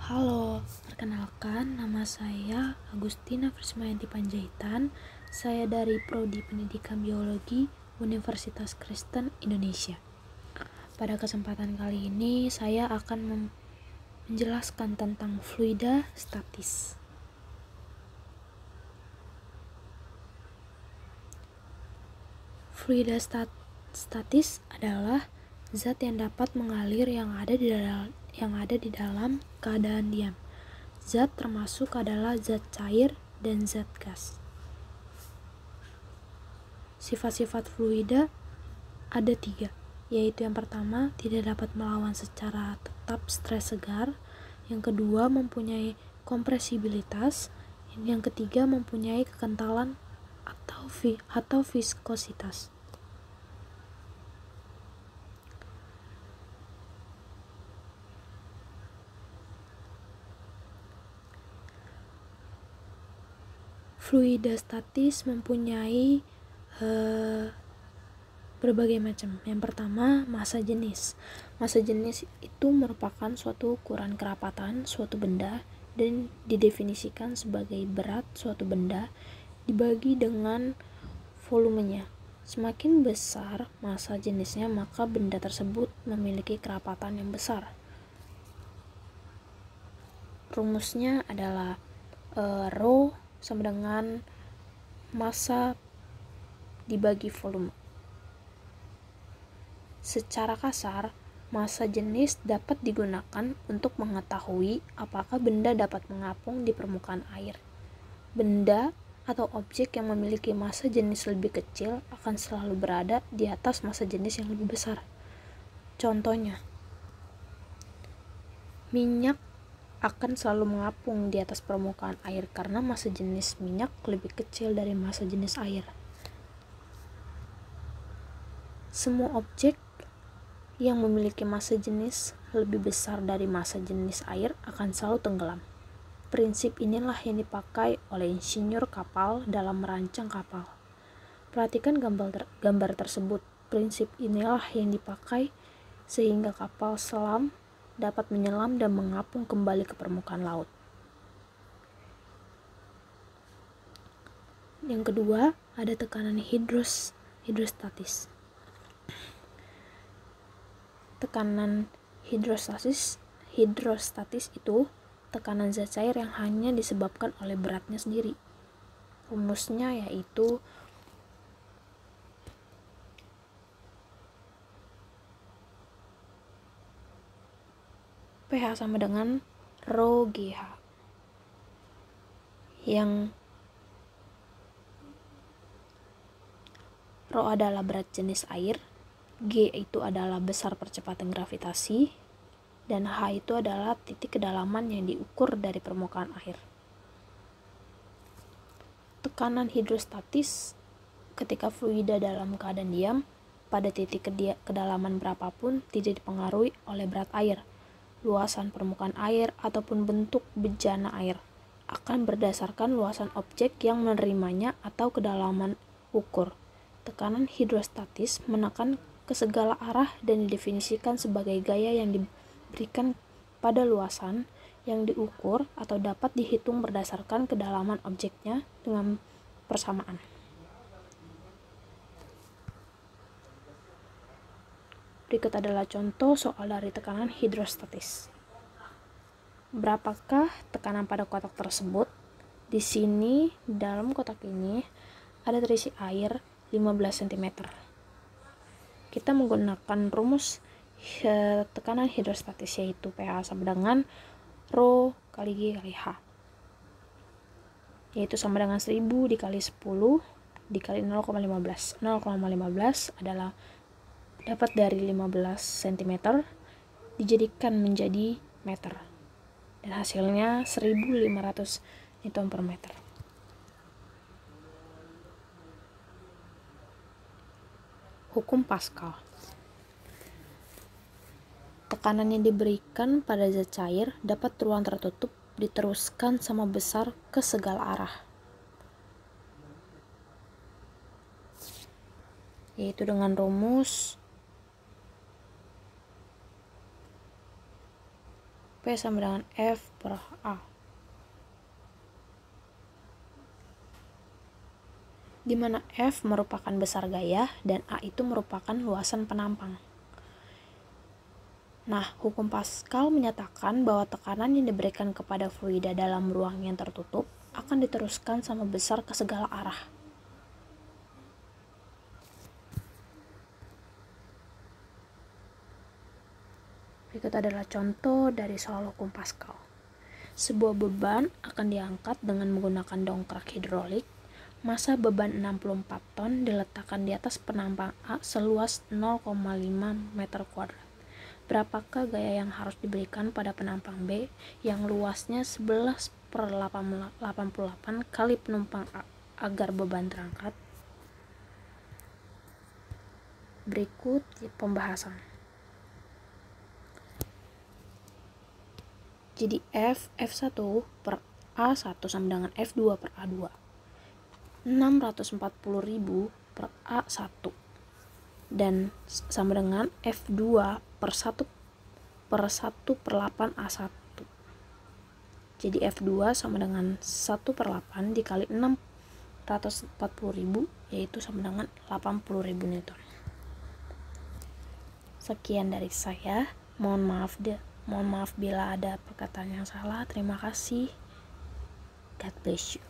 Halo, perkenalkan nama saya Agustina Prismayanti Panjaitan. Saya dari Prodi Pendidikan Biologi Universitas Kristen Indonesia. Pada kesempatan kali ini saya akan menjelaskan tentang fluida statis. Fluida statis adalah zat yang dapat mengalir yang ada di dalam keadaan diam. Zat termasuk adalah zat cair dan zat gas. Sifat-sifat fluida ada 3, yaitu yang pertama, tidak dapat melawan secara tetap stres segar. Yang kedua, mempunyai kompresibilitas. Yang ketiga, mempunyai kekentalan atau viskositas. Fluida statis mempunyai berbagai macam. Yang pertama, massa jenis. Massa jenis itu merupakan suatu ukuran kerapatan suatu benda dan didefinisikan sebagai berat suatu benda dibagi dengan volumenya. Semakin besar massa jenisnya, maka benda tersebut memiliki kerapatan yang besar. Rumusnya adalah rho sama dengan massa dibagi volume. Secara kasar, massa jenis dapat digunakan untuk mengetahui apakah benda dapat mengapung di permukaan air. Benda atau objek yang memiliki massa jenis lebih kecil akan selalu berada di atas massa jenis yang lebih besar. Contohnya, minyak akan selalu mengapung di atas permukaan air karena massa jenis minyak lebih kecil dari massa jenis air. Semua objek yang memiliki massa jenis lebih besar dari massa jenis air akan selalu tenggelam. Prinsip inilah yang dipakai oleh insinyur kapal dalam merancang kapal. Perhatikan gambar tersebut. Prinsip inilah yang dipakai sehingga kapal selam dapat menyelam dan mengapung kembali ke permukaan laut. Yang kedua, ada tekanan hidrostatis. Tekanan hidrostatis itu tekanan zat cair yang hanya disebabkan oleh beratnya sendiri. Rumusnya yaitu pH sama dengan rho GH, yang rho adalah berat jenis air, G itu adalah besar percepatan gravitasi, dan H itu adalah titik kedalaman yang diukur dari permukaan air. Tekanan hidrostatis ketika fluida dalam keadaan diam pada titik kedalaman berapapun tidak dipengaruhi oleh berat air, luasan permukaan air, ataupun bentuk bejana air. Akan berdasarkan luasan objek yang menerimanya atau kedalaman ukur. Tekanan hidrostatis menekan ke segala arah dan didefinisikan sebagai gaya yang diberikan pada luasan yang diukur atau dapat dihitung berdasarkan kedalaman objeknya dengan persamaan. Berikut adalah contoh soal dari tekanan hidrostatis. Berapakah tekanan pada kotak tersebut? Di sini, dalam kotak ini ada terisi air 15 cm. Kita menggunakan rumus tekanan hidrostatis, yaitu pH sama dengan rho kali G kali H, yaitu sama dengan 1000 dikali 10 dikali 0,15. 0,15 adalah dapat dari 15 cm dijadikan menjadi meter, dan hasilnya 1500 Newton per meter. Hukum Pascal. Tekanan yang diberikan pada zat cair dapat ruang tertutup diteruskan sama besar ke segala arah, yaitu dengan rumus P sama dengan F per A. Di mana F merupakan besar gaya dan A itu merupakan luasan penampang. Nah, hukum Pascal menyatakan bahwa tekanan yang diberikan kepada fluida dalam ruang yang tertutup akan diteruskan sama besar ke segala arah. Berikut adalah contoh dari soal hukum Pascal. Sebuah beban akan diangkat dengan menggunakan dongkrak hidrolik. Massa beban 64 ton diletakkan di atas penampang A seluas 0,5 meter kuadrat. Berapakah gaya yang harus diberikan pada penampang B yang luasnya 11/88 kali penumpang A agar beban terangkat? Berikut pembahasan. Jadi F1 per A1 sama dengan F2 per A2. 640.000 per A1 dan sama dengan F2 per 1 per 8 A1. Jadi F2 sama dengan 1 per 8 dikali 640.000 yaitu sama dengan 80.000 Newton. Sekian dari saya. Mohon maaf bila ada perkataan yang salah. Terima kasih. God bless you.